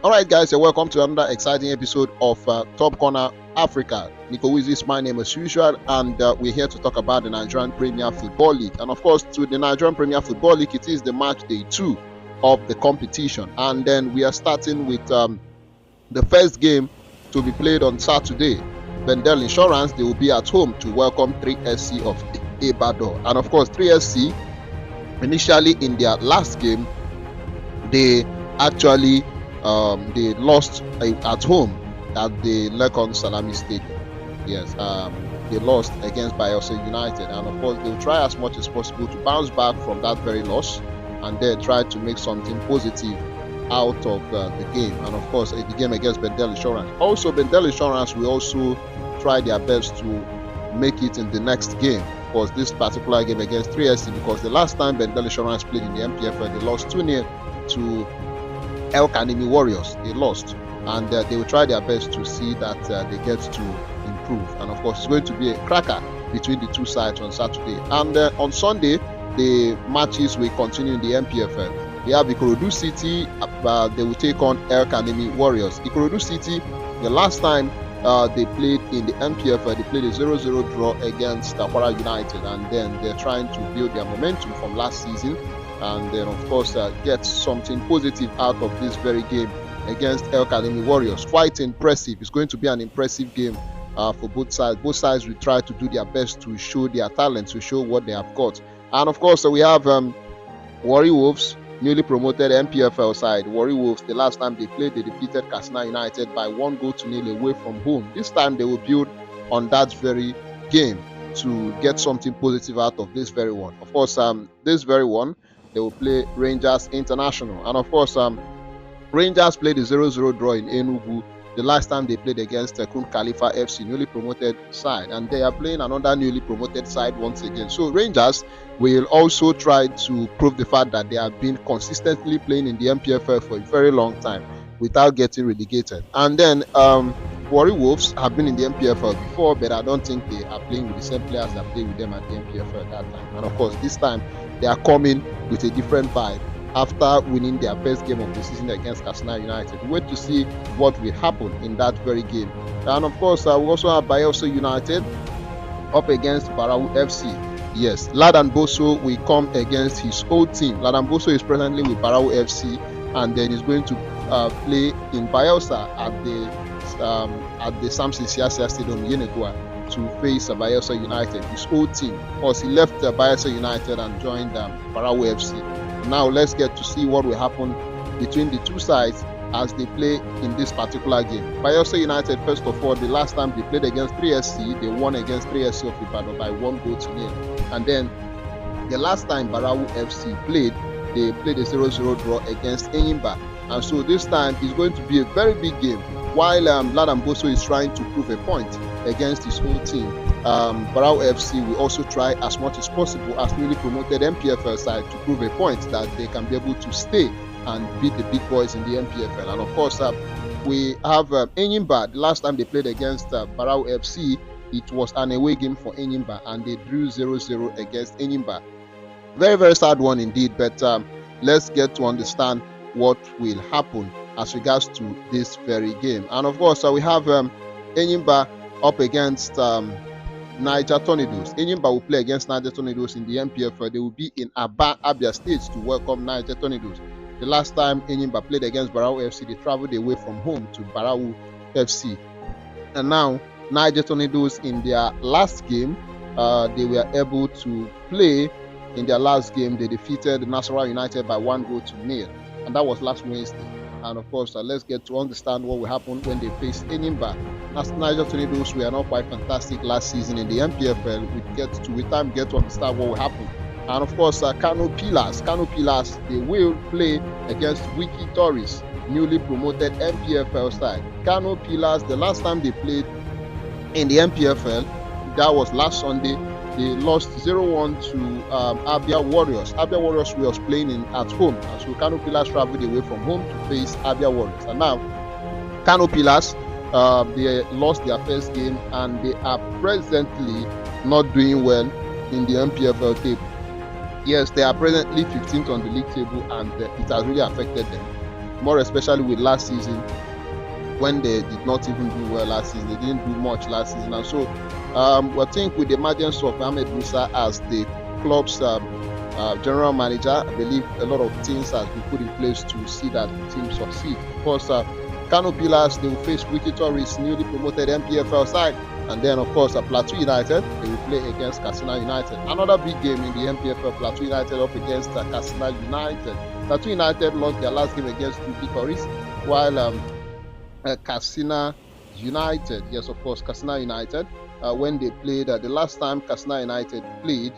Alright guys, and welcome to another exciting episode of Top Corner Africa. Nico Wizzy is my name as usual, and we're here to talk about the Nigerian Premier Football League. And of course, to the Nigerian Premier Football League, it is the match day 2 of the competition. And then we are starting with the first game to be played on Saturday. Bendel Insurance, they will be at home to welcome 3SC of Ibadan. And of course, 3SC, initially in their last game, they actually they lost at home at the Lekon Salami Stadium. Yes, they lost against Bayelsa United, and of course they will try as much as possible to bounce back from that very loss and then try to make something positive out of the game. And of course the game against Bendel Insurance. Also, Bendel Insurance will also try their best to make it in the next game. Of course, this particular game against 3SC, because the last time Bendel Insurance played in the Npfl, they lost 2-0 to El Kanimi Warriors. They lost, and they will try their best to see that they get to improve. And of course, it's going to be a cracker between the two sides on Saturday. And on Sunday, the matches will continue in the Npfl. We have Ikorodu City, they will take on El Kanimi Warriors. Ikorodu City, the last time they played in the Npfl, they played a 0-0 draw against Takwara United, and then they're trying to build their momentum from last season, and then of course get something positive out of this very game against El Kanimi Warriors. Quite impressive. It's going to be an impressive game for both sides. Both sides will try to do their best to show their talent, to show what they have got. And of course we have Warri Wolves, newly promoted Npfl side. Warri Wolves, the last time they played, they defeated Katsina United by 1-0 away from home. This time they will build on that very game to get something positive out of this very one. Of course, this very one, they will play Rangers International. And of course, Rangers played a 0-0 draw in Enugu the last time they played against Kun Khalifa FC, newly promoted side. And they are playing another newly promoted side once again. So Rangers will also try to prove the fact that they have been consistently playing in the Npfl for a very long time without getting relegated. And then Warri Wolves have been in the Npfl before, but I don't think they are playing with the same players that played with them at the Npfl at that time. And of course, this time they are coming with a different vibe after winning their first game of the season against Katsina United. Wait to see what will happen in that very game. And of course, we also have Bayelsa United up against Barau FC. Yes, Ladan Boso will come against his old team. Ladan Boso is presently with Barau FC, and then he's going to play in Bayelsa at the Samson Siasia Stadium in Yenegua to face Bayelsa United, his old team. Of course, he left Bayelsa United and joined Barau FC. Now let's get to see what will happen between the two sides as they play in this particular game. Bayelsa United, first of all, the last time they played against 3SC, they won against 3SC of Ibadan by 1-0. And then the last time Barau FC played, they played a 0-0 draw against Enyimba. And so this time is going to be a very big game. While Ladan Boso is trying to prove a point against his whole team, Barau FC will also try as much as possible as newly promoted Npfl side to prove a point that they can be able to stay and beat the big boys in the Npfl. And of course, we have Enyimba. The last time they played against Barau FC, it was an away game for Enyimba, and they drew 0-0 against Enyimba. Very, very sad one indeed, but let's get to understand what will happen as regards to this very game. And of course, we have Enyimba up against Niger Tornadoes. Enyimba will play against Niger Tornadoes in the Npfl. They will be in Aba, Abia State to welcome Niger Tornadoes. The last time Enyimba played against Barau FC, they traveled away from home to Barau FC. And now, Niger Tornadoes, in their last game, they were able to play. In their last game, they defeated Nasarawa United by 1-0, and that was last Wednesday. And of course, let's get to understand what will happen when they face Enyimba. Niger Tornadoes were not quite fantastic last season in the Npfl. We get to understand what will happen. And of course, Kano Pillars, they will play against Wiki Tories, newly promoted Npfl side. Kano Pillars, the last time they played in the Npfl, that was last Sunday. They lost 0-1 to Abia Warriors. Abia Warriors was playing at home, and so Kano Pillars traveled away from home to face Abia Warriors. And now, Kano Pillars, they lost their first game, and they are presently not doing well in the Npfl table. Yes, they are presently 15th on the league table, and it has really affected them. more especially with last season when they did not even do well last season. They didn't do much last season, and so I think with the emergence of Ahmed Musa as the club's general manager, I believe a lot of things has been put in place to see that the team succeed. Of course, Kano Pillars, they will face Wiki Tourist, newly promoted Npfl side, and then of course Plateau United, they will play against Katsina United. Another big game in the Npfl, Plateau United up against Katsina United. Plateau United lost their last game against Wiki Tourist, while Katsina United, yes, of course, Katsina United, when they played, the last time Katsina United played,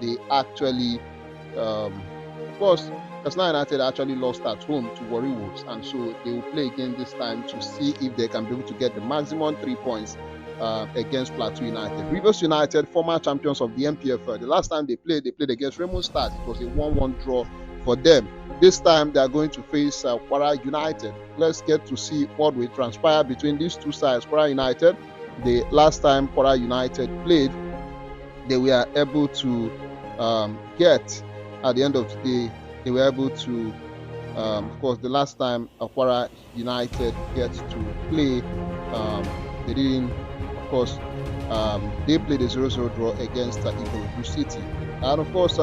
they actually, of course, Katsina United actually lost at home to Warri Wolves, and so they will play again this time to see if they can be able to get the maximum 3 points against Plateau United. Rivers United, former champions of the Npfl, the last time they played against Remo Stars. It was a 1-1 draw for them. This time they are going to face Kwara United. Let's get to see what will transpire between these two sides. Kwara United, the last time Kwara United played, they were able to get, at the end of the day, they were able to, of course, the last time Kwara United get to play, they didn't, of course, they played a 0-0 draw against Ikorodu City. And of course,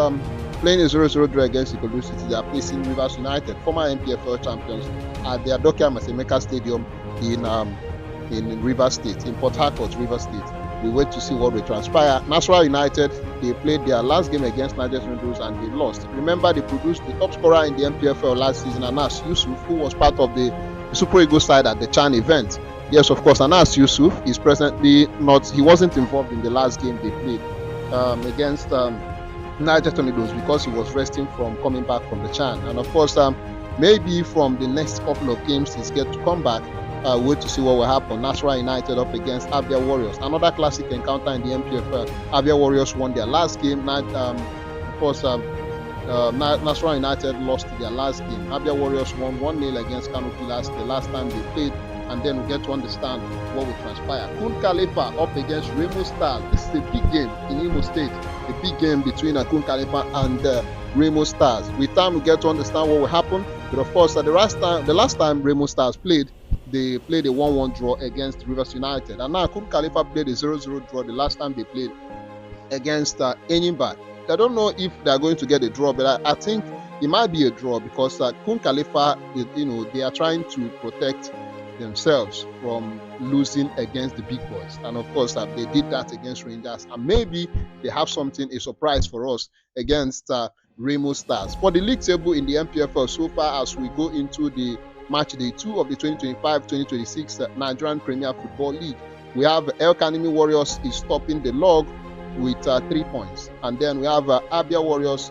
playing a 0-0 draw against Ikorodu City, they are facing Rivers United, former Npfl champions, at the Adokia Masemeka Stadium in Rivers State, in Port Harcourt, Rivers State. We wait to see what will transpire. Nasarawa United, they played their last game against Nigerian and they lost. Remember, they produced the top scorer in the Npfl last season, Anas Yusuf, who was part of the Super Eagles side at the Chan event. Yes, of course, Anas Yusuf is presently not, he wasn't involved in the last game they played against Niger Tornadoes because he was resting from coming back from the Chan. And of course, maybe from the next couple of games he's get to come back. Wait to see what will happen. Nasarawa United up against Abia Warriors. Another classic encounter in the Npfl. Abia Warriors won their last game. Of course, Nasarawa United lost their last game. Abia Warriors won 1-0 against Kano Pillars the last time they played. And then we get to understand what will transpire. Kun Khalifa up against Remo Stars. This is a big game in Imo State. A big game between Kun Khalifa and Remo Stars. With time, we get to understand what will happen. But of course, the last time Remo Stars played, they played a 1-1 draw against Rivers United. And now Kun Khalifa played a 0-0 draw the last time they played against Enyimba. I don't know if they are going to get a draw, but I think it might be a draw because Kun Khalifa, they are trying to protect themselves from losing against the big boys. And of course, they did that against Rangers. And maybe they have a surprise for us against Remo Stars. For the league table in the Npfl so far as we go into the match day 2 of the 2025-2026 Nigerian Premier Football League, we have El Kanimi Warriors is topping the log with 3 points. And then we have Abia Warriors,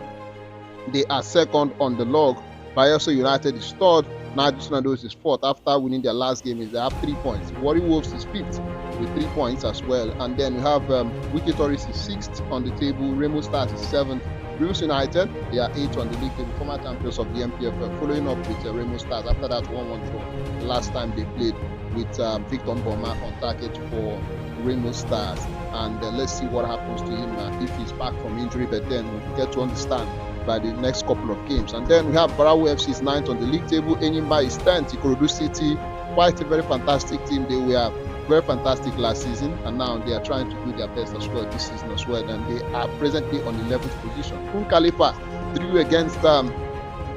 they are second on the log. Bayelsa United is third. Nigerian is fourth after winning their last game. They have 3 points. Warri Wolves is fifth with 3 points as well. And then we have Wiki Tourist is sixth on the table. Remo Stars is seventh. Rivers United, they are 8th on the league table, former champions of the Npfl, following up with Remo Stars after that 1-1 draw the last time they played with Victor Mboma on target for Remo Stars. And let's see what happens to him if he's back from injury, but then we'll get to understand by the next couple of games. And then we have Barawu FC is 9th on the league table, Enyimba is 10th, Ikorodu City, quite a very fantastic team. They were very fantastic last season, and now they are trying to do their best as well this season as well, and they are presently on 11th position. Kun Khalifa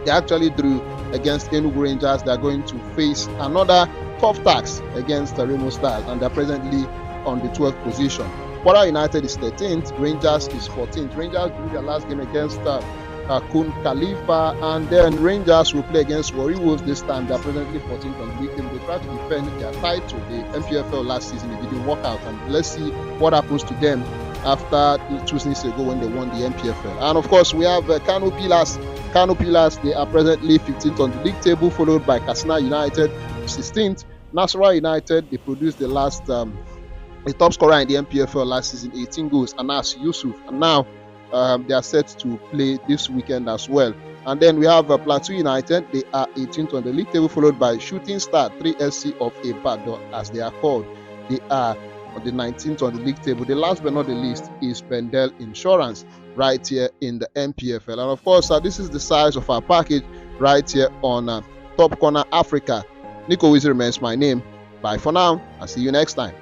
they actually drew against Enugu Rangers. They are going to face another tough task against Remo Stars, and they are presently on the 12th position. Kwara United is 13th, Rangers is 14th. Rangers drew their last game against Kun Khalifa, and then Rangers will play against Warri Wolves this time. They are presently 14th on the league. They try to defend their title, the Npfl last season. It didn't work out, and let's see what happens to them after 2 seasons ago when they won the Npfl. And of course, we have Kano Pillars. Kano Pillars, they are presently 15th on the league table, followed by Katsina United, 16th. Nasarawa United, they produced the last, the top scorer in the Npfl last season, 18 goals, Anas Yusuf, and now they are set to play this weekend as well. And then we have Plateau United. They are 18th on the league table, followed by Shooting Star 3SC of Ibadan, as they are called. They are on the 19th on the league table. The last but not the least is Pendel Insurance right here in the Npfl. And of course, this is the size of our package right here on Top Corner Africa. Nico Wizzy remains my name. Bye for now, and see you next time.